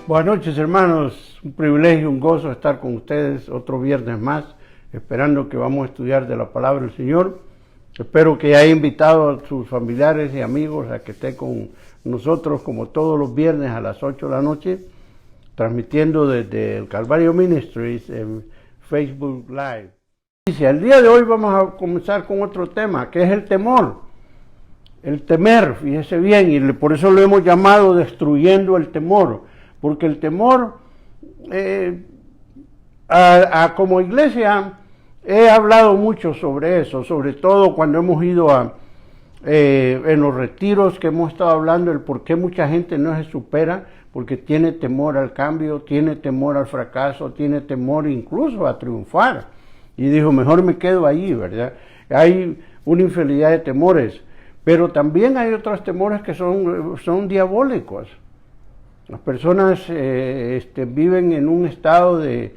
Buenas noches, hermanos. Un privilegio, un gozo estar con ustedes otro viernes más, esperando que vamos a estudiar de la palabra del Señor. Espero que haya invitado a sus familiares y amigos a que estén con nosotros como todos los viernes a las 8 de la noche, transmitiendo desde el Calvario Ministries en Facebook Live. El día de hoy vamos a comenzar con otro tema, que es el temor. El temer, fíjese bien, y por eso lo hemos llamado destruyendo el temor, porque el temor, como iglesia, he hablado mucho sobre eso, sobre todo cuando hemos ido en los retiros que hemos estado hablando, el por qué mucha gente no se supera, porque tiene temor al cambio, tiene temor al fracaso, tiene temor incluso a triunfar. Y dijo, mejor me quedo ahí, ¿verdad? Hay una infinidad de temores, pero también hay otros temores que son diabólicos. Las personas viven en un estado de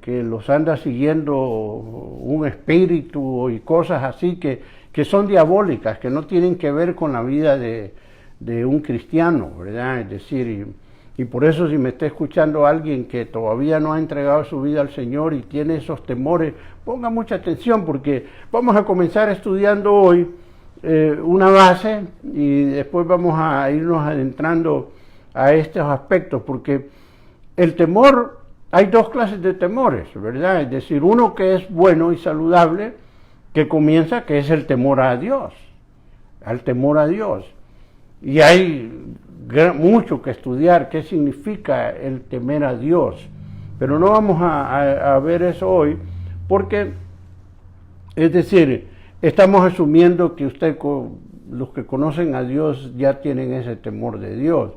que los anda siguiendo un espíritu y cosas así que son diabólicas, que no tienen que ver con la vida de un cristiano, ¿verdad? Es decir, y por eso si me está escuchando alguien que todavía no ha entregado su vida al Señor y tiene esos temores, ponga mucha atención, porque vamos a comenzar estudiando hoy una base y después vamos a irnos adentrando a estos aspectos, porque el temor, hay dos clases de temores, ¿verdad? Es decir, uno que es bueno y saludable, que comienza, que es el temor a Dios, al temor a Dios. Y hay mucho que estudiar, qué significa el temer a Dios, pero no vamos a ver eso hoy, porque, es decir, estamos asumiendo que los que conocen a Dios ya tienen ese temor de Dios,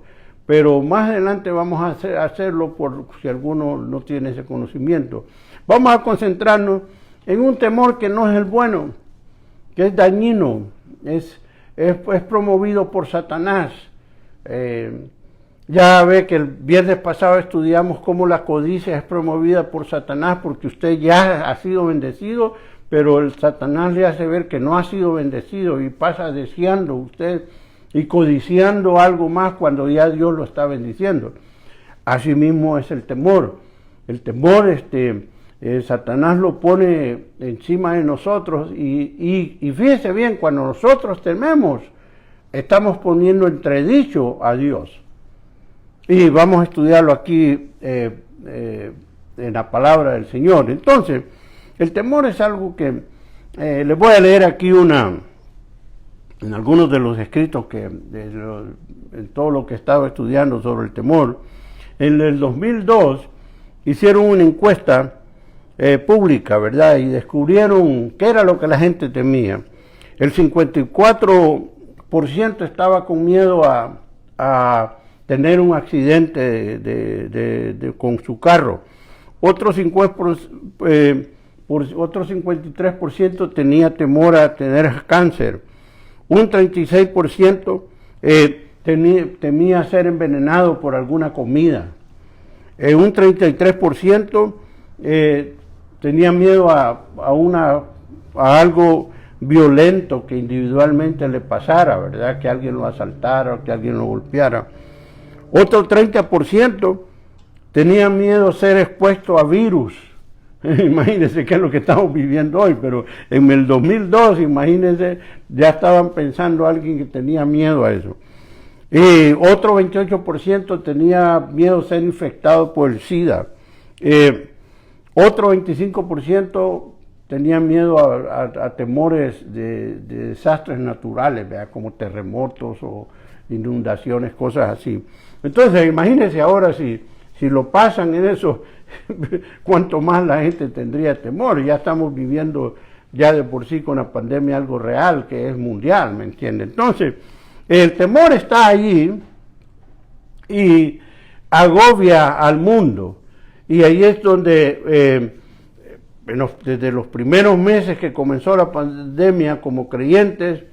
pero más adelante vamos a hacerlo por si alguno no tiene ese conocimiento. Vamos a concentrarnos en un temor que no es el bueno, que es dañino, es promovido por Satanás. Ya ve que el viernes pasado estudiamos cómo la codicia es promovida por Satanás, porque usted ya ha sido bendecido, pero el Satanás le hace ver que no ha sido bendecido y pasa deseando usted y codiciando algo más cuando ya Dios lo está bendiciendo. Asimismo es el temor. El temor, Satanás lo pone encima de nosotros y fíjese bien, cuando nosotros tememos, estamos poniendo entredicho a Dios. Y vamos a estudiarlo aquí en la palabra del Señor. Entonces, el temor es algo que les voy a leer aquí en algunos de los escritos en todo lo que estaba estudiando sobre el temor. En el 2002 hicieron una encuesta pública, ¿verdad? Y descubrieron qué era lo que la gente temía. El 54% estaba con miedo a tener un accidente con su carro. Otro 53% tenía temor a tener cáncer. Un 36% temía ser envenenado por alguna comida. Un 33% tenía miedo a algo violento que individualmente le pasara, ¿verdad? Que alguien lo asaltara o que alguien lo golpeara. Otro 30% tenía miedo a ser expuesto a virus. Imagínense qué es lo que estamos viviendo hoy, pero en el 2002, imagínense, ya estaban pensando alguien que tenía miedo a eso. Otro 28% tenía miedo a ser infectado por el SIDA. Otro 25% tenía miedo a temores de desastres naturales, ¿verdad? Como terremotos o inundaciones, cosas así. Entonces, imagínense ahora si lo pasan en eso, cuánto más la gente tendría temor. Ya estamos viviendo ya de por sí con la pandemia algo real, que es mundial, ¿me entiende? Entonces, el temor está allí y agobia al mundo. Y ahí es donde, desde los primeros meses que comenzó la pandemia, como creyentes,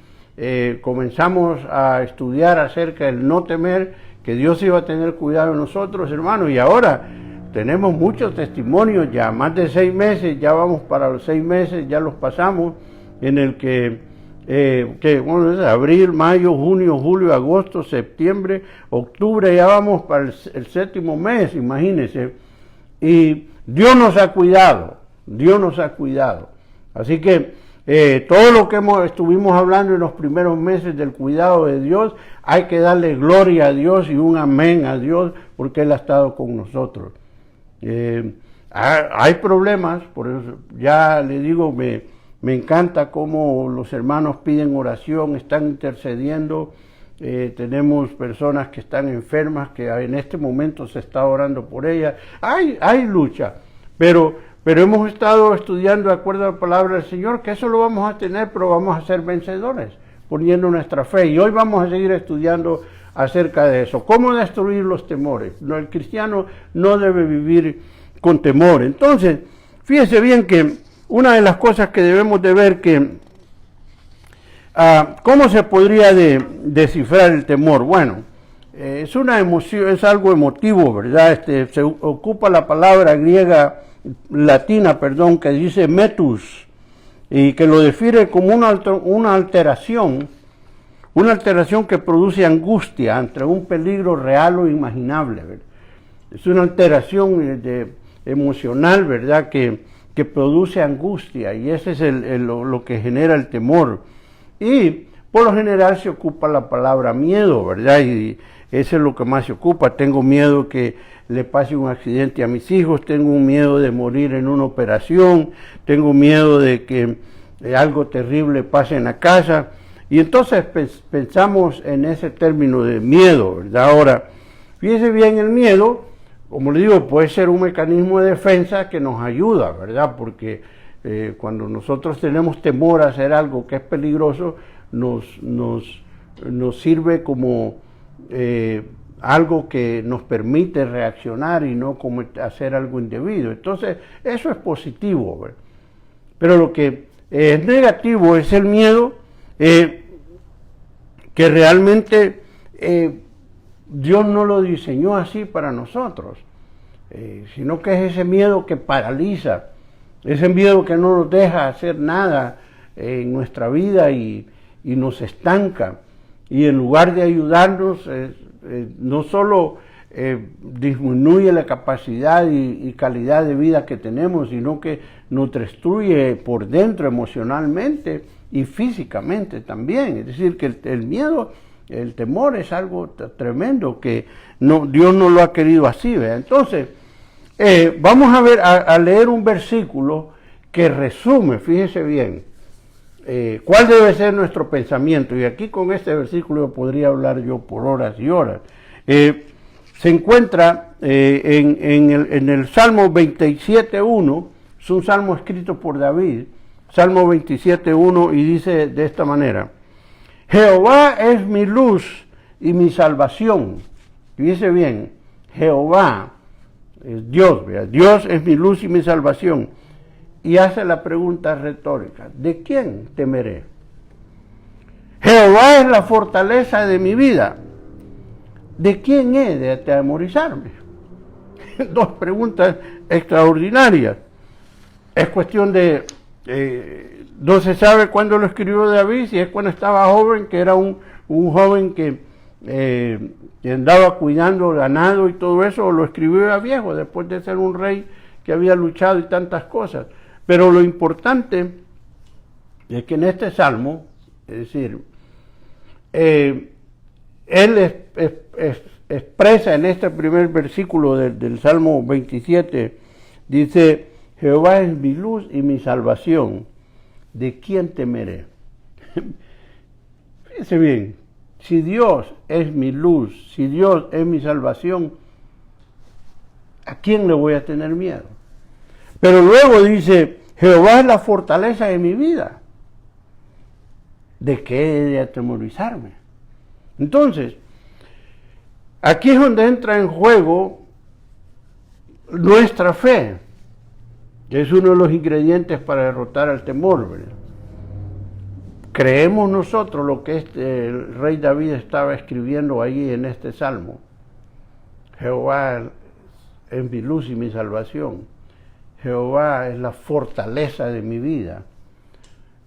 comenzamos a estudiar acerca del no temer, que Dios iba a tener cuidado de nosotros, hermanos, y ahora tenemos muchos testimonios ya, más de 6 meses, ya vamos para los 6 meses, ya los pasamos, en el que que bueno, es abril, mayo, junio, julio, agosto, septiembre, octubre, ya vamos para el séptimo mes, imagínense. Y Dios nos ha cuidado, Dios nos ha cuidado. Así que todo lo que estuvimos hablando en los primeros meses del cuidado de Dios, hay que darle gloria a Dios y un amén a Dios, porque Él ha estado con nosotros. Hay problemas, por eso ya le digo, me encanta cómo los hermanos piden oración, están intercediendo. Tenemos personas que están enfermas, que en este momento se está orando por ellas. Hay lucha, pero hemos estado estudiando de acuerdo a la palabra del Señor, que eso lo vamos a tener, pero vamos a ser vencedores, poniendo nuestra fe. Y hoy vamos a seguir estudiando acerca de eso. ¿Cómo destruir los temores? No, el cristiano no debe vivir con temor. Entonces, fíjese bien que una de las cosas que debemos de ver ¿cómo se podría descifrar el temor? Bueno, es una emoción, es algo emotivo, ¿verdad? Se ocupa la palabra griega, latina, perdón, que dice metus, y que lo define como una alteración que produce angustia ante un peligro real o imaginable, ¿verdad? Es una alteración emocional, ¿verdad?, que produce angustia, y ese es lo que genera el temor. Y por lo general se ocupa la palabra miedo, ¿verdad? Y eso es lo que más se ocupa. Tengo miedo que le pase un accidente a mis hijos, tengo un miedo de morir en una operación, tengo miedo de que algo terrible pase en la casa. Y entonces pensamos en ese término de miedo, ¿verdad? Ahora, fíjese bien, el miedo, como le digo, puede ser un mecanismo de defensa que nos ayuda, ¿verdad? Porque cuando nosotros tenemos temor a hacer algo que es peligroso, nos sirve como algo que nos permite reaccionar y no como hacer algo indebido. Entonces, eso es positivo, ¿verdad? Pero lo que es negativo es el miedo que realmente Dios no lo diseñó así para nosotros, sino que es ese miedo que paraliza, ese miedo que no nos deja hacer nada en nuestra vida y nos estanca. Y en lugar de ayudarnos, no solo disminuye la capacidad y calidad de vida que tenemos, sino que nos destruye por dentro emocionalmente y físicamente también. Es decir, que el miedo, el temor es algo tremendo que Dios no lo ha querido así, ¿verdad? Entonces, vamos a leer un versículo que resume, fíjese bien, cuál debe ser nuestro pensamiento. Y aquí con este versículo podría hablar yo por horas y horas. Se encuentra en el Salmo 27.1, es un salmo escrito por David, Salmo 27.1, y dice de esta manera: Jehová es mi luz y mi salvación. Fíjese bien, Jehová es Dios, ¿verdad? Dios es mi luz y mi salvación. Y hace la pregunta retórica: ¿de quién temeré? Jehová es la fortaleza de mi vida. ¿De quién he de atemorizarme? Dos preguntas extraordinarias. Es cuestión de... no se sabe cuándo lo escribió David, si es cuando estaba joven, que era un joven que andaba cuidando ganado y todo eso, o lo escribió ya viejo, después de ser un rey que había luchado y tantas cosas. Pero lo importante es que en este salmo, es decir, él expresa en este primer versículo del Salmo 27, dice: Jehová es mi luz y mi salvación, ¿de quién temeré? Fíjense bien, si Dios es mi luz, si Dios es mi salvación, ¿a quién le voy a tener miedo? Pero luego dice: Jehová es la fortaleza de mi vida, ¿de qué he de atemorizarme? Entonces, aquí es donde entra en juego nuestra fe, que es uno de los ingredientes para derrotar al temor, ¿verdad? Creemos nosotros lo que el rey David estaba escribiendo ahí en este salmo: Jehová es mi luz y mi salvación, Jehová es la fortaleza de mi vida.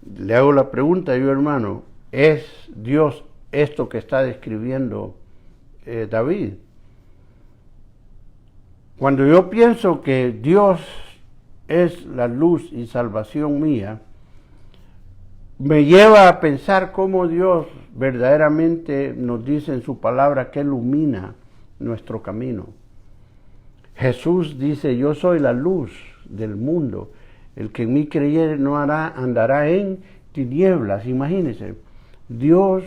Le hago la pregunta yo, hermano, ¿es Dios esto que está describiendo David? Cuando yo pienso que Dios es la luz y salvación mía, me lleva a pensar cómo Dios verdaderamente nos dice en su palabra que ilumina nuestro camino. Jesús dice, yo soy la luz del mundo. El que en mí creyere no andará en tinieblas. Imagínense, Dios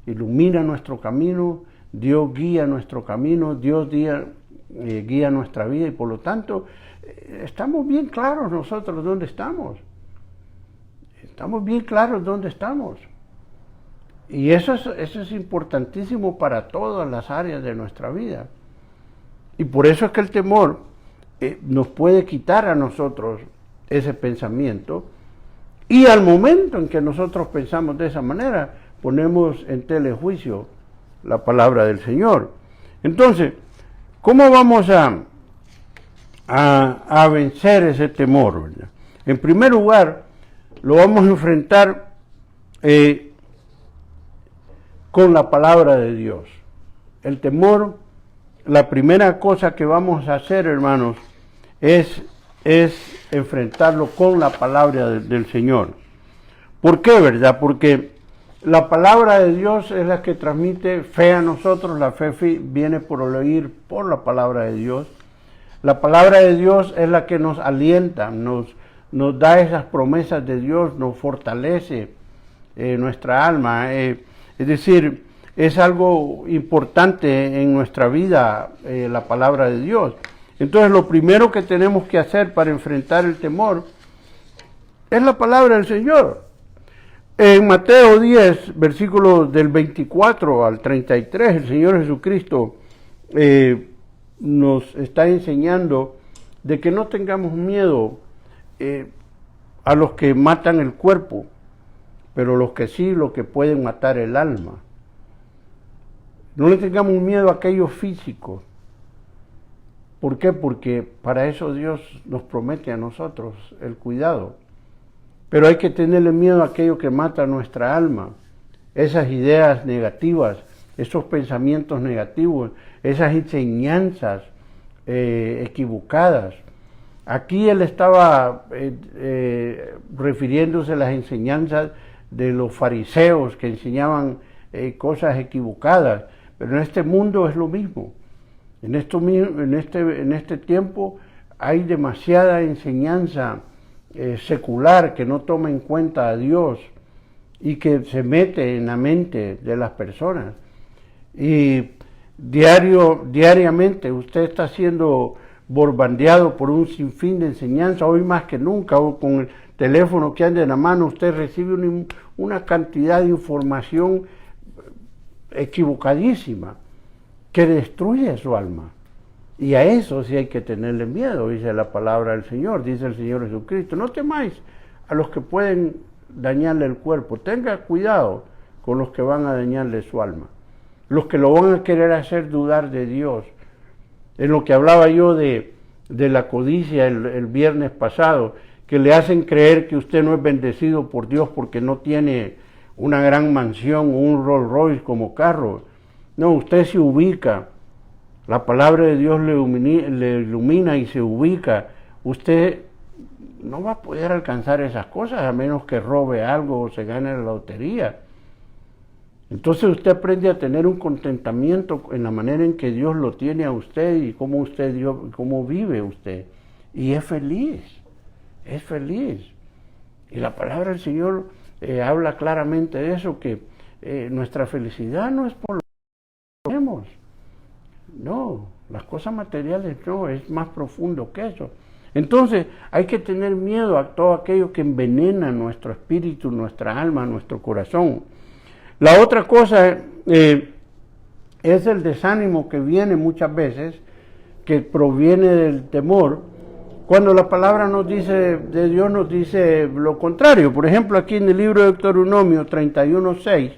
ilumina nuestro camino, Dios guía nuestro camino, Dios guía nuestra vida y por lo tanto estamos bien claros nosotros dónde estamos. Estamos bien claros dónde estamos. Y eso es importantísimo para todas las áreas de nuestra vida. Y por eso es que el temor nos puede quitar a nosotros ese pensamiento. Y al momento en que nosotros pensamos de esa manera, ponemos en telejuicio la palabra del Señor. Entonces, ¿cómo vamos a vencer ese temor, ¿verdad? En primer lugar, lo vamos a enfrentar con la palabra de Dios. El temor, la primera cosa que vamos a hacer, hermanos, es enfrentarlo con la palabra del Señor. ¿Por qué, verdad? Porque la palabra de Dios es la que transmite fe a nosotros. La fe viene por el oír por la palabra de Dios. La palabra de Dios es la que nos alienta, nos da esas promesas de Dios, nos fortalece nuestra alma. Es decir, es algo importante en nuestra vida la palabra de Dios. Entonces lo primero que tenemos que hacer para enfrentar el temor es la palabra del Señor. En Mateo 10, versículos del 24 al 33, el Señor Jesucristo nos está enseñando de que no tengamos miedo a los que matan el cuerpo, pero los que pueden matar el alma. No le tengamos miedo a aquellos físicos. ¿Por qué? Porque para eso Dios nos promete a nosotros el cuidado. Pero hay que tenerle miedo a aquello que mata nuestra alma, esas ideas negativas, esos pensamientos negativos, esas enseñanzas equivocadas. Aquí él estaba refiriéndose a las enseñanzas de los fariseos que enseñaban cosas equivocadas, pero en este mundo es lo mismo. En este tiempo hay demasiada enseñanza secular que no toma en cuenta a Dios y que se mete en la mente de las personas. Y diariamente usted está siendo bombardeado por un sinfín de enseñanza, hoy más que nunca, o con el teléfono que anda en la mano, usted recibe una cantidad de información equivocadísima que destruye su alma. Y a eso sí hay que tenerle miedo, dice la palabra del Señor, dice el Señor Jesucristo. No temáis a los que pueden dañarle el cuerpo, tenga cuidado con los que van a dañarle su alma, los que lo van a querer hacer dudar de Dios. En lo que hablaba yo de la codicia el viernes pasado, que le hacen creer que usted no es bendecido por Dios porque no tiene una gran mansión o un Rolls Royce como carro. No, usted se ubica, la palabra de Dios le ilumina y se ubica. Usted no va a poder alcanzar esas cosas a menos que robe algo o se gane la lotería. Entonces usted aprende a tener un contentamiento en la manera en que Dios lo tiene a usted y cómo vive usted. Y es feliz, es feliz. Y la palabra del Señor habla claramente de eso, que nuestra felicidad no es por lo que tenemos. No, las cosas materiales no, es más profundo que eso. Entonces hay que tener miedo a todo aquello que envenena nuestro espíritu, nuestra alma, nuestro corazón. La otra cosa es el desánimo que viene muchas veces, que proviene del temor, cuando la palabra de Dios nos dice lo contrario. Por ejemplo, aquí en el libro de Deuteronomio 31:6,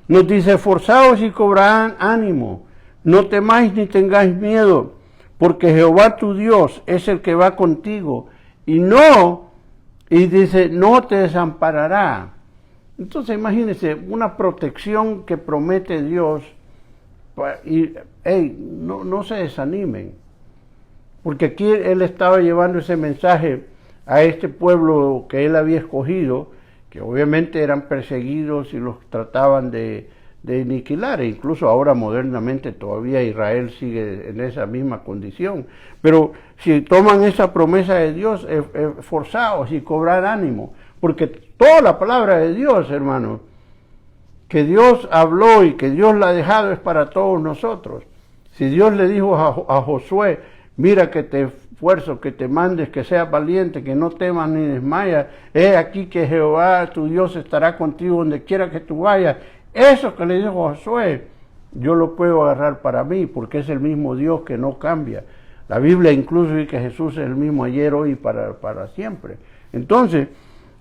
nos dice: esforzaos y cobrad ánimo, no temáis ni tengáis miedo, porque Jehová tu Dios es el que va contigo, y no Y dice, no te desamparará. Entonces imagínense, una protección que promete Dios. Y no se desanimen. Porque aquí él estaba llevando ese mensaje a este pueblo que él había escogido, que obviamente eran perseguidos y los trataban de aniquilar, e incluso ahora modernamente todavía Israel sigue en esa misma condición. Pero si toman esa promesa de Dios, esforzaos y cobrar ánimo, porque toda la palabra de Dios, hermanos, que Dios habló y que Dios la ha dejado es para todos nosotros. Si Dios le dijo a Josué, mira que te esfuerzo, que te mandes, que seas valiente, que no temas ni desmayas, he aquí que Jehová tu Dios estará contigo donde quiera que tú vayas. Eso que le dijo Josué, yo lo puedo agarrar para mí, porque es el mismo Dios que no cambia. La Biblia incluso dice que Jesús es el mismo ayer, hoy y para siempre. Entonces,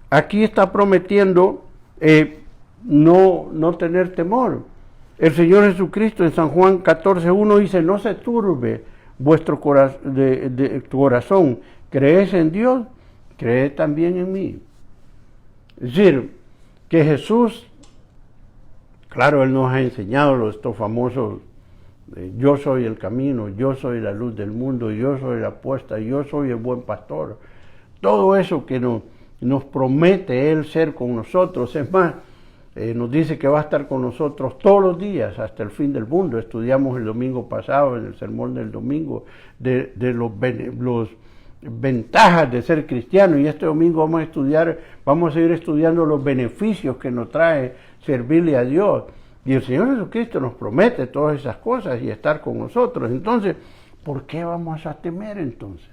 aquí está prometiendo no tener temor. El Señor Jesucristo en San Juan 14:1 dice, no se turbe vuestro corazón, crees en Dios, creed también en mí. Es decir, que Jesús, claro, Él nos ha enseñado estos famosos, yo soy el camino, yo soy la luz del mundo, yo soy la puerta, yo soy el buen pastor. Todo eso que nos promete Él ser con nosotros, es más, nos dice que va a estar con nosotros todos los días hasta el fin del mundo. Estudiamos el domingo pasado, en el sermón del domingo, de los ventajas de ser cristiano, y este domingo vamos a seguir estudiando los beneficios que nos trae servirle a Dios. Y el Señor Jesucristo nos promete todas esas cosas y estar con nosotros. Entonces, ¿por qué vamos a temer entonces?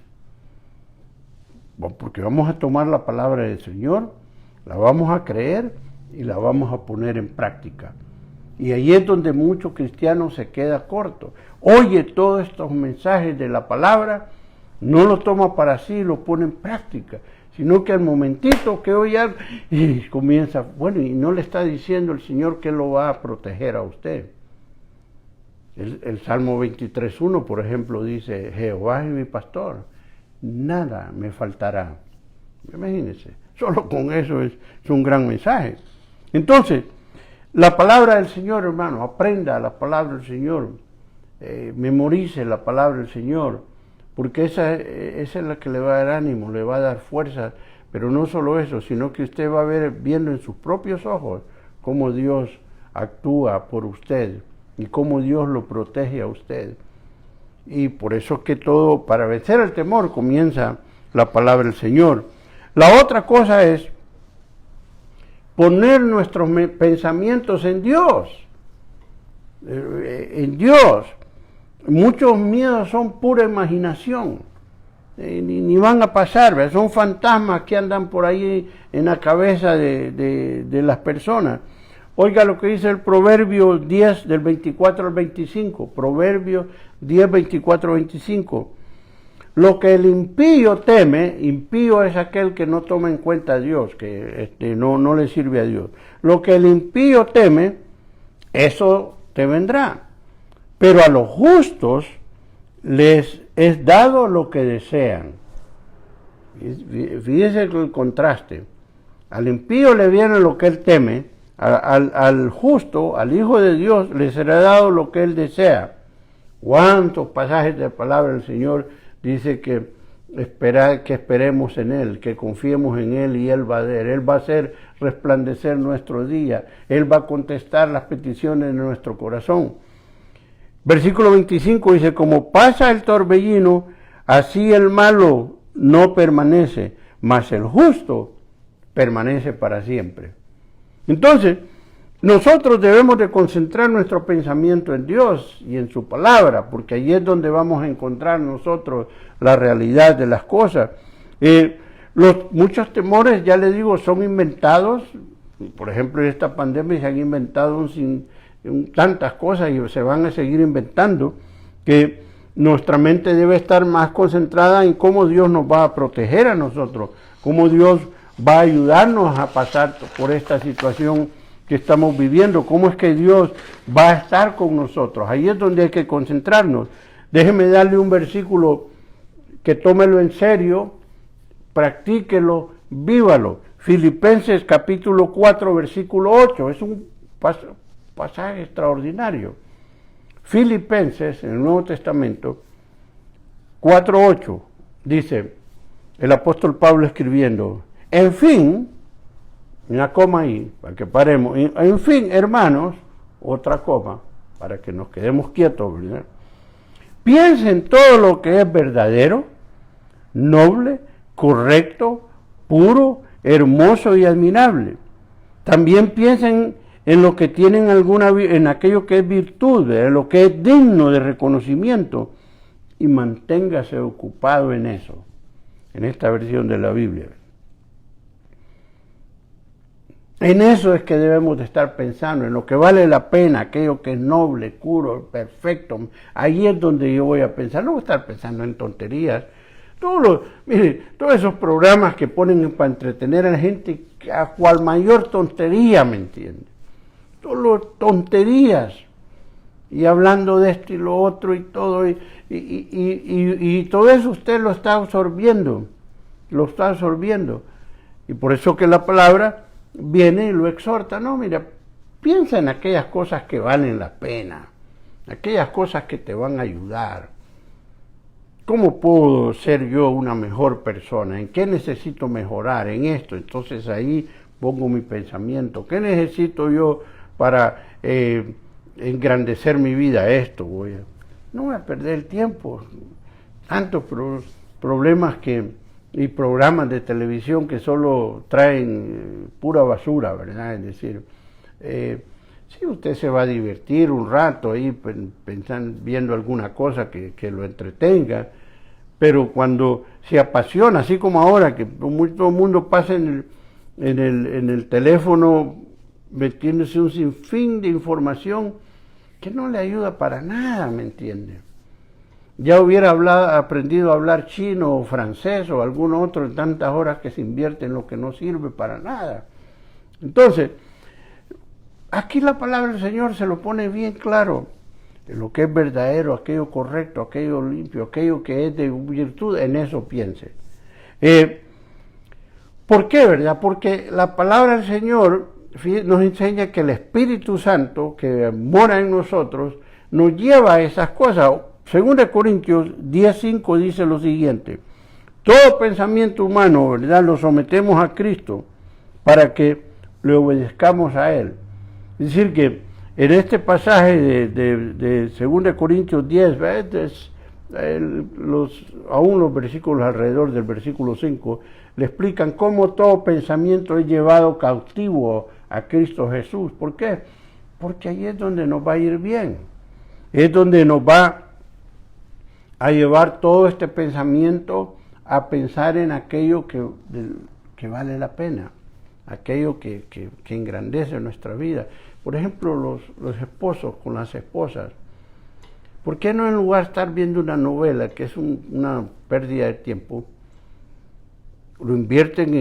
Bueno, porque vamos a tomar la palabra del Señor, la vamos a creer y la vamos a poner en práctica. Y ahí es donde muchos cristianos se queda corto. Oye todos estos mensajes de la palabra, no lo toma para sí y lo pone en práctica, sino que al momentito que oye algo, y comienza, bueno, y no le está diciendo el Señor que lo va a proteger a usted. El Salmo 23:1, por ejemplo, dice, Jehová es mi pastor, nada me faltará. Imagínense, solo con eso es un gran mensaje. Entonces, la palabra del Señor, hermano, aprenda la palabra del Señor, memorice la palabra del Señor, porque esa es la que le va a dar ánimo, le va a dar fuerza, pero no solo eso, sino que usted va a ver, viendo en sus propios ojos, cómo Dios actúa por usted y cómo Dios lo protege a usted. Y por eso es que todo, para vencer el temor, comienza la palabra del Señor. La otra cosa es poner nuestros pensamientos en Dios. En Dios. Muchos miedos son pura imaginación. Ni van a pasar, ¿verdad? Son fantasmas que andan por ahí en la cabeza de las personas. Oiga lo que dice el Proverbio 10 del 24 al 25. Proverbio 10, 24 al 25. Lo que el impío teme, impío es aquel que no toma en cuenta a Dios, que no le sirve a Dios. Lo que el impío teme, eso te vendrá. Pero a los justos les es dado lo que desean. Fíjese el contraste. Al impío le viene lo que él teme, al justo, al Hijo de Dios, le será dado lo que él desea. ¿Cuántos pasajes de la palabra del Señor dice que esperemos en Él, que confiemos en Él y Él va a hacer resplandecer nuestro día, Él va a contestar las peticiones de nuestro corazón? Versículo 25 dice, como pasa el torbellino, así el malo no permanece, mas el justo permanece para siempre. Entonces, nosotros debemos de concentrar nuestro pensamiento en Dios y en su palabra, porque allí es donde vamos a encontrar nosotros la realidad de las cosas. Muchos temores, ya les digo, son inventados. Por ejemplo, en esta pandemia se han inventado tantas cosas y se van a seguir inventando, que nuestra mente debe estar más concentrada en cómo Dios nos va a proteger a nosotros, cómo Dios va a ayudarnos a pasar por esta situación que estamos viviendo, cómo es que Dios va a estar con nosotros. Ahí es donde hay que concentrarnos. Déjeme darle un versículo que tómelo en serio, practíquelo vívalo. Filipenses capítulo 4, versículo 8, es un pasaje extraordinario. Filipenses, en el Nuevo Testamento, 4:8, dice el apóstol Pablo escribiendo, en fin, una coma ahí, para que paremos, en fin, hermanos, otra coma, para que nos quedemos quietos, ¿verdad? Piensen todo lo que es verdadero, noble, correcto, puro, hermoso y admirable. También piensen en lo que tienen en aquello que es virtud, en lo que es digno de reconocimiento, y manténgase ocupado en eso, en esta versión de la Biblia. En eso es que debemos de estar pensando, en lo que vale la pena, aquello que es noble, puro, perfecto. Ahí es donde yo voy a pensar, no voy a estar pensando en tonterías. Mire, todos esos programas que ponen para entretener a la gente, a cual mayor tontería, ¿me entiende? Todas tonterías. Y hablando de esto y lo otro y todo, y todo eso usted lo está absorbiendo, Y por eso que la palabra viene y lo exhorta, no, mira, piensa en aquellas cosas que valen la pena, aquellas cosas que te van a ayudar. ¿Cómo puedo ser yo una mejor persona? ¿En qué necesito mejorar? En esto. Entonces ahí pongo mi pensamiento. ¿Qué necesito yo para engrandecer mi vida? Esto no voy a perder el tiempo. Tantos problemas y programas de televisión que solo traen pura basura, ¿verdad? Es decir, sí, usted se va a divertir un rato ahí pensando, viendo alguna cosa que lo entretenga, pero cuando se apasiona, así como ahora, que todo el mundo pasa en el teléfono metiéndose un sinfín de información que no le ayuda para nada, ¿me entiende? Ya hubiera aprendido a hablar chino o francés o algún otro en tantas horas que se invierte en lo que no sirve para nada. Entonces, aquí la palabra del Señor se lo pone bien claro. Lo que es verdadero, aquello correcto, aquello limpio, aquello que es de virtud, en eso piense. ¿Por qué, verdad? Porque la palabra del Señor nos enseña que el Espíritu Santo que mora en nosotros nos lleva a esas cosas. 2 Corintios 10:5 dice lo siguiente: todo pensamiento humano, ¿verdad?, lo sometemos a Cristo para que le obedezcamos a Él. Es decir, que en este pasaje de 2 Corintios 10, aún los versículos alrededor del versículo 5, le explican cómo todo pensamiento es llevado cautivo a Cristo Jesús. ¿Por qué? Porque ahí es donde nos va a ir bien. Es donde nos va a llevar todo este pensamiento a pensar en aquello que vale la pena, aquello que engrandece nuestra vida. Por ejemplo, los esposos con las esposas. ¿Por qué no, en lugar de estar viendo una novela, que es una pérdida de tiempo, lo invierten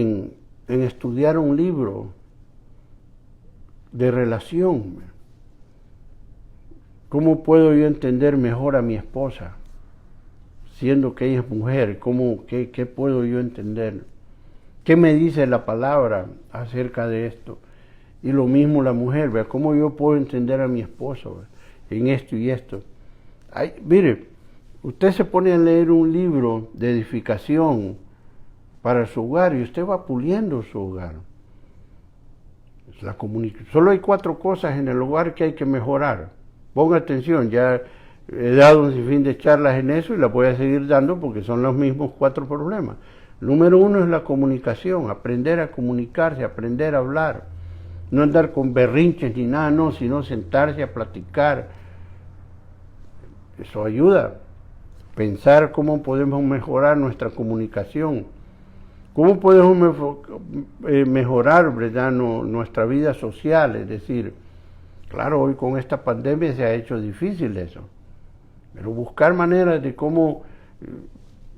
en estudiar un libro de relación? ¿Cómo puedo yo entender mejor a mi esposa, siendo que ella es mujer? ¿Qué puedo yo entender? ¿Qué me dice la palabra acerca de esto? Y lo mismo la mujer, ¿verdad? ¿Cómo yo puedo entender a mi esposo, ¿verdad?, en esto y esto? Mire, usted se pone a leer un libro de edificación para su hogar y usted va puliendo su hogar. Solo hay 4 cosas en el hogar que hay que mejorar. Ponga atención, ya he dado un sinfín de charlas en eso y las voy a seguir dando porque son los mismos 4 problemas. Número 1 es la comunicación, aprender a comunicarse, aprender a hablar. No andar con berrinches ni nada, no, sino sentarse a platicar. Eso ayuda. Pensar cómo podemos mejorar nuestra comunicación. Cómo podemos mejorar, ¿verdad?, nuestra vida social. Es decir, claro, hoy con esta pandemia se ha hecho difícil eso. Pero buscar maneras de cómo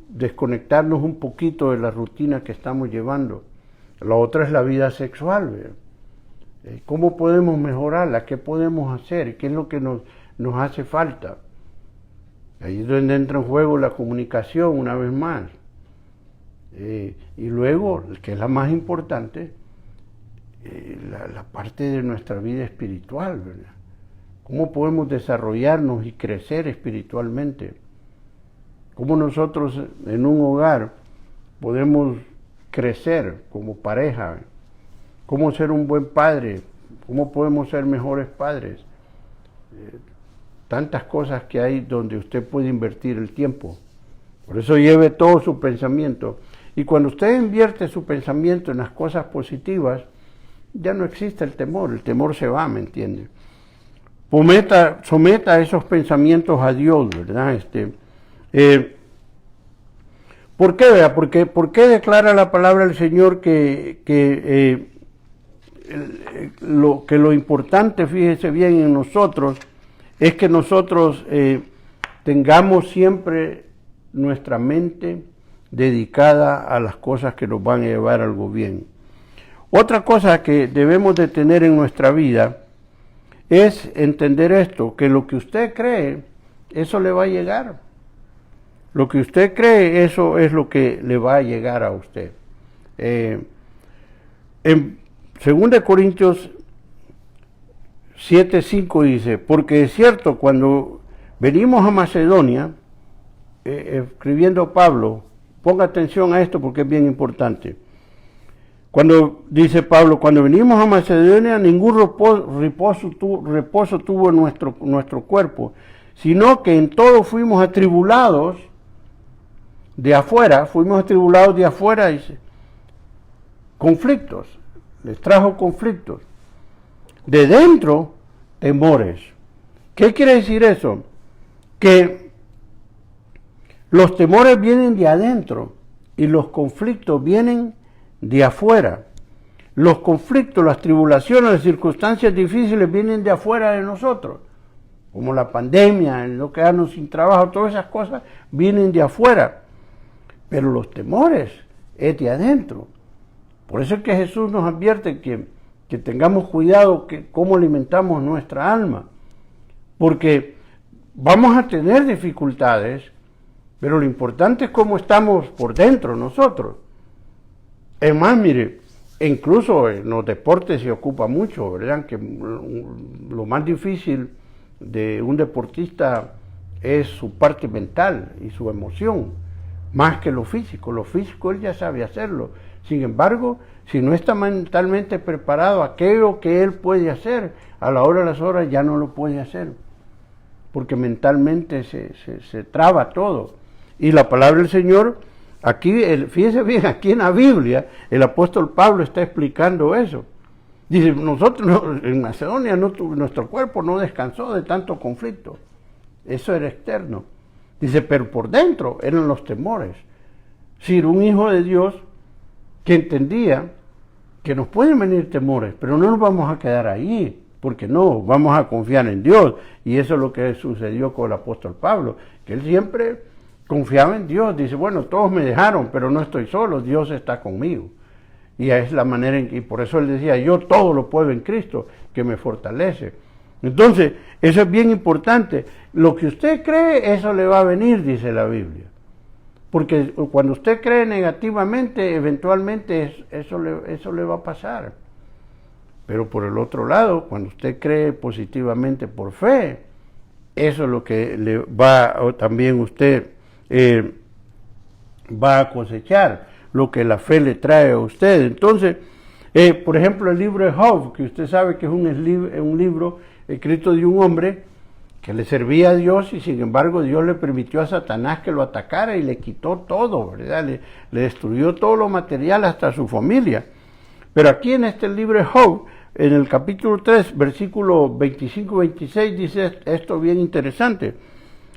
desconectarnos un poquito de la rutina que estamos llevando. La otra es la vida sexual, ¿verdad? ¿Cómo podemos mejorarla? ¿Qué podemos hacer? ¿Qué es lo que nos hace falta? Ahí es donde entra en juego la comunicación una vez más. Y luego, que es la más importante, la parte de nuestra vida espiritual, ¿verdad? ¿Cómo podemos desarrollarnos y crecer espiritualmente? ¿Cómo nosotros en un hogar podemos crecer como pareja? ¿Cómo ser un buen padre? ¿Cómo podemos ser mejores padres? Tantas cosas que hay donde usted puede invertir el tiempo. Por eso lleve todo su pensamiento. Y cuando usted invierte su pensamiento en las cosas positivas, ya no existe el temor se va, ¿me entiende? Someta esos pensamientos a Dios, ¿verdad? ¿Por qué, vea? ¿Por qué declara la palabra del Señor que lo importante, fíjese bien, en nosotros es que nosotros tengamos siempre nuestra mente dedicada a las cosas que nos van a llevar a algo bien? Otra cosa que debemos de tener en nuestra vida es entender esto, que lo que usted cree, eso le va a llegar. Lo que usted cree, eso es lo que le va a llegar a usted. En 2 Corintios 7:5 dice, porque es cierto, cuando venimos a Macedonia, escribiendo Pablo, ponga atención a esto porque es bien importante. Cuando dice Pablo, cuando venimos a Macedonia, ningún reposo tuvo en nuestro cuerpo, sino que en todo fuimos atribulados de afuera, dice, conflictos, les trajo conflictos. De dentro, temores. ¿Qué quiere decir eso? Que los temores vienen de adentro y los conflictos vienen de afuera. Los conflictos, las tribulaciones, las circunstancias difíciles vienen de afuera de nosotros, como la pandemia, el no quedarnos sin trabajo, todas esas cosas vienen de afuera. Pero los temores es de adentro. Por eso es que Jesús nos advierte que tengamos cuidado cómo alimentamos nuestra alma, porque vamos a tener dificultades, pero lo importante es cómo estamos por dentro nosotros. Es más, mire, incluso en los deportes se ocupa mucho, ¿verdad? Que lo más difícil de un deportista es su parte mental y su emoción, más que lo físico. Lo físico él ya sabe hacerlo. Sin embargo, si no está mentalmente preparado, aquello que él puede hacer, a la hora de las horas ya no lo puede hacer, porque mentalmente se traba todo. Y la palabra del Señor, aquí, fíjese bien, aquí en la Biblia, el apóstol Pablo está explicando eso. Dice, nosotros en Macedonia nuestro cuerpo no descansó de tanto conflicto. Eso era externo. Dice, pero por dentro eran los temores. Si un hijo de Dios que entendía que nos pueden venir temores, pero no nos vamos a quedar ahí, porque no, vamos a confiar en Dios. Y eso es lo que sucedió con el apóstol Pablo, que él siempre confiaba en Dios. Dice, bueno, todos me dejaron, pero no estoy solo, Dios está conmigo. Y es la manera y por eso él decía, yo todo lo puedo en Cristo, que me fortalece. Entonces, eso es bien importante. Lo que usted cree, eso le va a venir, dice la Biblia. Porque cuando usted cree negativamente, eventualmente eso le va a pasar. Pero por el otro lado, cuando usted cree positivamente por fe, eso es lo que le va también usted va a cosechar, lo que la fe le trae a usted. Entonces, por ejemplo, el libro de Job, que usted sabe que es un libro escrito de un hombre que le servía a Dios y sin embargo Dios le permitió a Satanás que lo atacara y le quitó todo, ¿verdad? Le destruyó todo lo material hasta su familia. Pero aquí en este libro de Job, en el capítulo 3, versículo 25-26, dice esto bien interesante.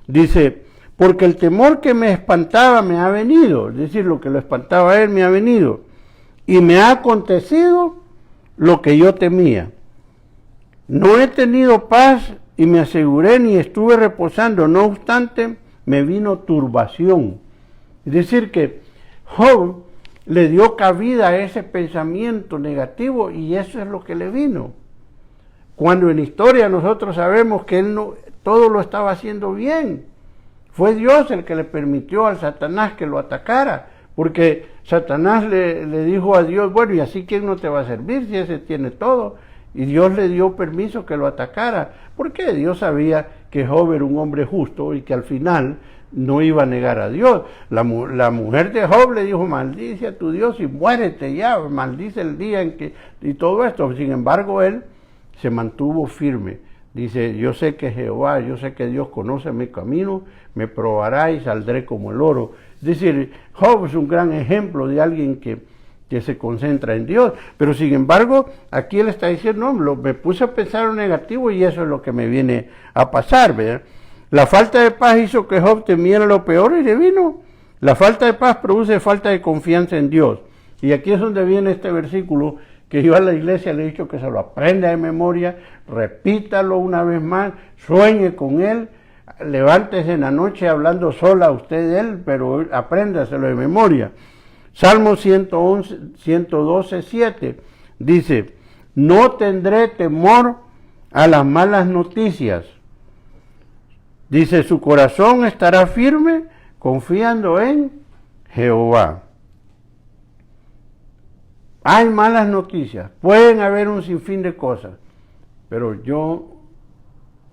Dice, porque el temor que me espantaba me ha venido, es decir, lo que lo espantaba a él me ha venido, y me ha acontecido lo que yo temía. No he tenido paz y me aseguré ni estuve reposando, no obstante me vino turbación. Es decir que Job le dio cabida a ese pensamiento negativo y eso es lo que le vino. Cuando en la historia nosotros sabemos que él todo lo estaba haciendo bien. Fue Dios el que le permitió al Satanás que lo atacara, Porque Satanás le dijo a Dios, bueno, ¿y así quién no te va a servir si ese tiene todo? Y Dios le dio permiso que lo atacara. ¿Por qué? Dios sabía que Job era un hombre justo y que al final no iba a negar a Dios. La mujer de Job le dijo, maldice a tu Dios y muérete ya, maldice el día en que... y todo esto. Sin embargo, él se mantuvo firme. Dice, yo sé que Jehová, yo sé que Dios conoce mi camino, me probará y saldré como el oro. Es decir, Job es un gran ejemplo de alguien que se concentra en Dios, pero sin embargo, aquí él está diciendo, no, me puse a pensar en negativo y eso es lo que me viene a pasar, ¿verdad? La falta de paz hizo que Job temiera lo peor y le vino. La falta de paz produce falta de confianza en Dios. Y aquí es donde viene este versículo que yo a la iglesia le he dicho que se lo aprenda de memoria, repítalo una vez más, sueñe con él, levántese en la noche hablando sola a usted de él, pero apréndaselo de memoria. Salmo 112, 7 dice, no tendré temor a las malas noticias. Dice, su corazón estará firme confiando en Jehová. Hay malas noticias, pueden haber un sinfín de cosas, pero yo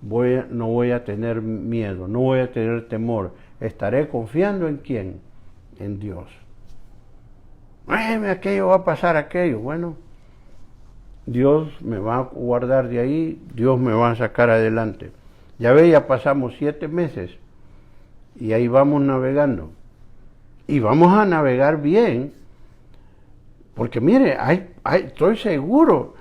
no voy a tener miedo, no voy a tener temor. Estaré confiando en ¿quién? En Dios. Aquello va a pasar, aquello. Bueno, Dios me va a guardar de ahí, Dios me va a sacar adelante. Ya ve, ya pasamos 7 meses y ahí vamos navegando. Y vamos a navegar bien, porque mire, estoy seguro,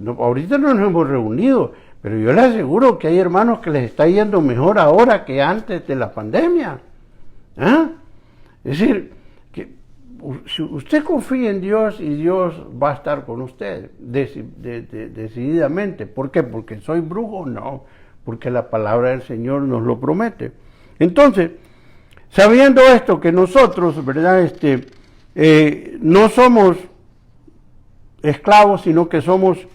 ahorita no nos hemos reunido, pero yo les aseguro que hay hermanos que les está yendo mejor ahora que antes de la pandemia. Es decir, que si usted confía en Dios y Dios va a estar con usted decididamente. ¿Por qué? ¿Porque soy brujo? No, porque la palabra del Señor nos lo promete. Entonces, sabiendo esto, que nosotros, ¿verdad? No somos esclavos, sino que somos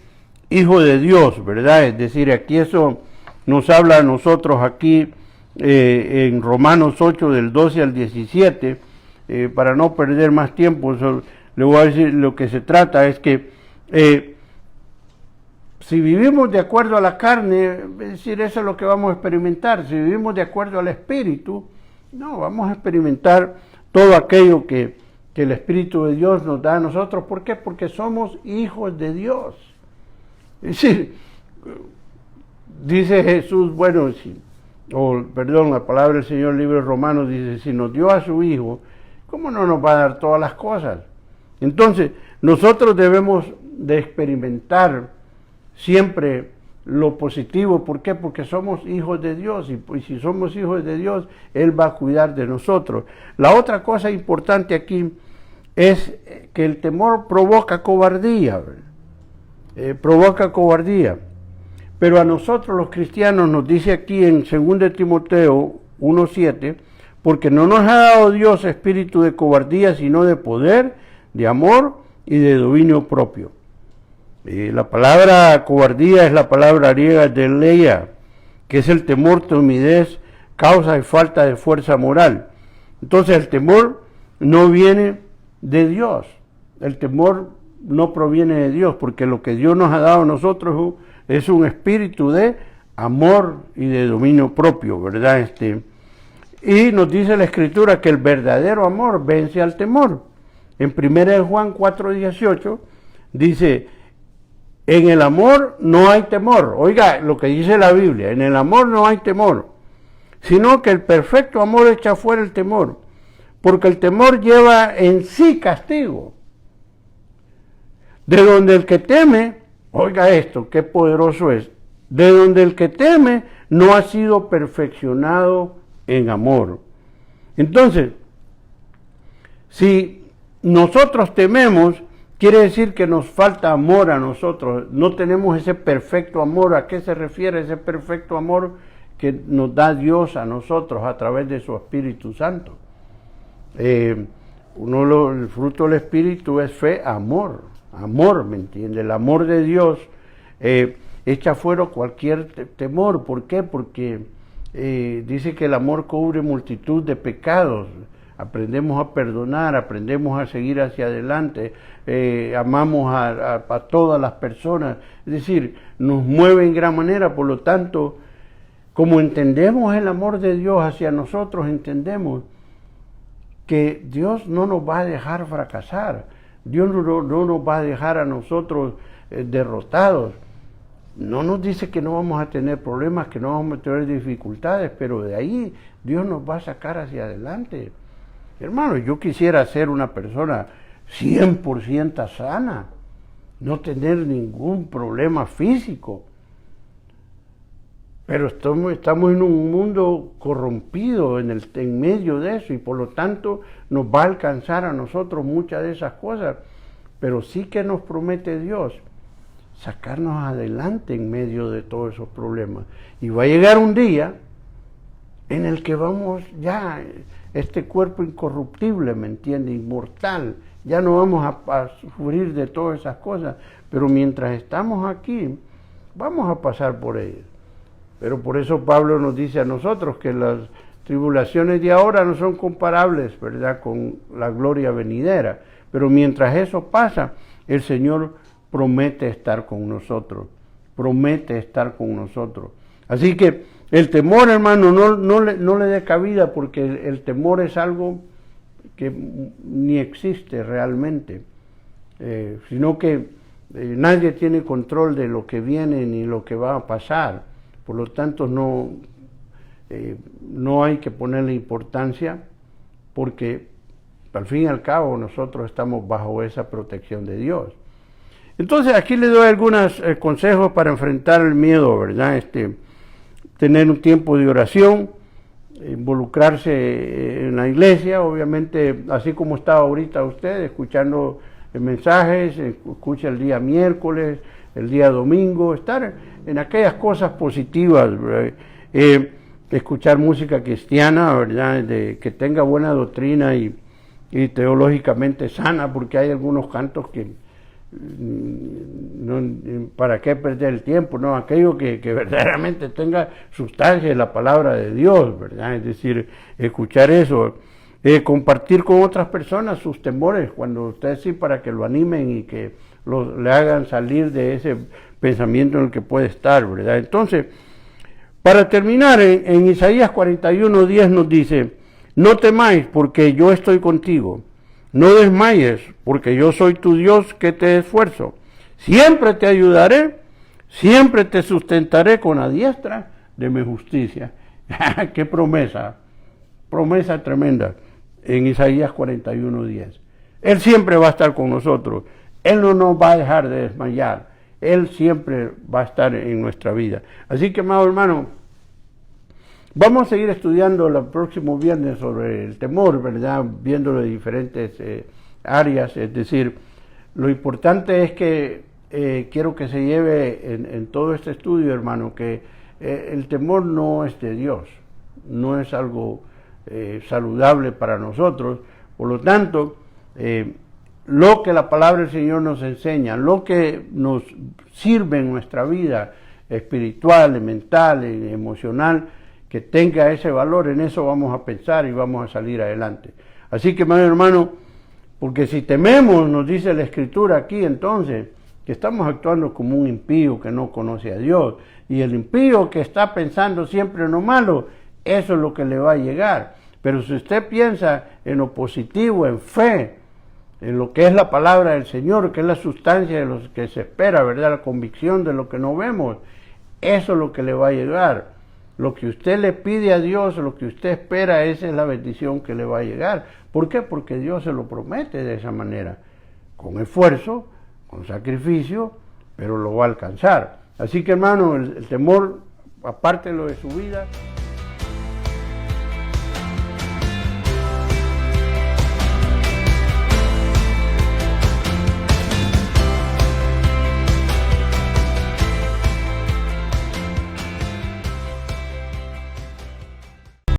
hijos de Dios, ¿verdad? Es decir, aquí eso nos habla a nosotros aquí en Romanos 8, del 12 al 17, para no perder más tiempo, le voy a decir, lo que se trata es que si vivimos de acuerdo a la carne, es decir, eso es lo que vamos a experimentar. Si vivimos de acuerdo al Espíritu, no, vamos a experimentar todo aquello que el Espíritu de Dios nos da a nosotros. ¿Por qué? Porque somos hijos de Dios. Es decir, dice Jesús, bueno, la palabra del Señor, libro de Romanos, dice, si nos dio a su Hijo, ¿cómo no nos va a dar todas las cosas? Entonces, nosotros debemos de experimentar siempre lo positivo. ¿Por qué? Porque somos hijos de Dios, y si somos hijos de Dios, Él va a cuidar de nosotros. La otra cosa importante aquí es que el temor provoca cobardía, pero a nosotros los cristianos nos dice aquí en 2 Timoteo 1:7, porque no nos ha dado Dios espíritu de cobardía, sino de poder, de amor y de dominio propio. La palabra cobardía es la palabra griega deleia, que es el temor, timidez, causa de falta de fuerza moral. Entonces el temor no viene de Dios, el temor no proviene de Dios, porque lo que Dios nos ha dado a nosotros es un espíritu de amor y de dominio propio, ¿verdad? Y nos dice la Escritura que el verdadero amor vence al temor. En 1 Juan 4:18 dice, en el amor no hay temor. Oiga lo que dice la Biblia, en el amor no hay temor, sino que el perfecto amor echa fuera el temor, porque el temor lleva en sí castigo. De donde el que teme, oiga esto, qué poderoso es, de donde el que teme no ha sido perfeccionado en amor. Entonces, si nosotros tememos, quiere decir que nos falta amor a nosotros, no tenemos ese perfecto amor. ¿A qué se refiere ese perfecto amor que nos da Dios a nosotros a través de su Espíritu Santo? El fruto del Espíritu es fe, amor, ¿me entiende? El amor de Dios echa fuera cualquier temor. ¿Por qué? Porque dice que el amor cubre multitud de pecados. aprendemos a perdonar, aprendemos a seguir hacia adelante, amamos a todas las personas, es decir, nos mueve en gran manera. Por lo tanto, como entendemos el amor de Dios hacia nosotros, entendemos que Dios no nos va a dejar fracasar, Dios no nos va a dejar a nosotros derrotados. No nos dice que no vamos a tener problemas, que no vamos a tener dificultades, pero de ahí Dios nos va a sacar hacia adelante. Hermano, yo quisiera ser una persona 100% sana, no tener ningún problema físico. Pero estamos en un mundo corrompido en medio de eso, y por lo tanto nos va a alcanzar a nosotros muchas de esas cosas. Pero sí que nos promete Dios sacarnos adelante en medio de todos esos problemas. Y va a llegar un día en el que vamos ya, este cuerpo incorruptible, ¿me entiende? Inmortal, ya no vamos a sufrir de todas esas cosas, pero mientras estamos aquí, vamos a pasar por ellas. Pero por eso Pablo nos dice a nosotros que las tribulaciones de ahora no son comparables, ¿verdad?, con la gloria venidera. Pero mientras eso pasa, el Señor promete estar con nosotros, promete estar con nosotros. Así que el temor, hermano, no le dé cabida, porque el temor es algo que ni existe realmente, sino que nadie tiene control de lo que viene ni lo que va a pasar. Por lo tanto, no hay que ponerle importancia, porque al fin y al cabo nosotros estamos bajo esa protección de Dios. Entonces aquí le doy algunos consejos para enfrentar el miedo, ¿verdad? Tener un tiempo de oración, involucrarse en la iglesia, obviamente, así como estaba ahorita usted, escuchando mensajes, escucha el día miércoles, el día domingo, estar en aquellas cosas positivas, escuchar música cristiana, ¿verdad? Que tenga buena doctrina y teológicamente sana, porque hay algunos cantos que no, ¿para qué perder el tiempo? No, aquello que verdaderamente tenga sustancia de la palabra de Dios, ¿verdad? Es decir, escuchar eso, compartir con otras personas sus temores, cuando ustedes sí, para que lo animen y que le hagan salir de ese pensamiento en el que puede estar, ¿verdad? Entonces, para terminar, en Isaías 41:10 nos dice: no temáis, porque yo estoy contigo. No desmayes, porque yo soy tu Dios que te esfuerzo. Siempre te ayudaré, siempre te sustentaré con la diestra de mi justicia. ¡Qué promesa! Promesa tremenda en Isaías 41:10. Él siempre va a estar con nosotros. Él no nos va a dejar de desmayar. Él siempre va a estar en nuestra vida. Así que, amado hermano, vamos a seguir estudiando el próximo viernes sobre el temor, ¿verdad? Viéndolo de diferentes áreas. Es decir, lo importante es que quiero que se lleve en todo este estudio, hermano, que el temor no es de Dios, no es algo saludable para nosotros. Por lo tanto, lo que la palabra del Señor nos enseña, lo que nos sirve en nuestra vida espiritual, mental, emocional, que tenga ese valor, en eso vamos a pensar y vamos a salir adelante. Así que, hermano, porque si tememos, nos dice la Escritura aquí, entonces, que estamos actuando como un impío que no conoce a Dios. Y el impío que está pensando siempre en lo malo, eso es lo que le va a llegar. Pero si usted piensa en lo positivo, en fe, en lo que es la palabra del Señor, que es la sustancia de lo que se espera, ¿verdad? La convicción de lo que no vemos, eso es lo que le va a llegar. Lo que usted le pide a Dios, lo que usted espera, esa es la bendición que le va a llegar. ¿Por qué? Porque Dios se lo promete de esa manera, con esfuerzo, con sacrificio, pero lo va a alcanzar. Así que, hermano, el temor, aparte de lo de su vida,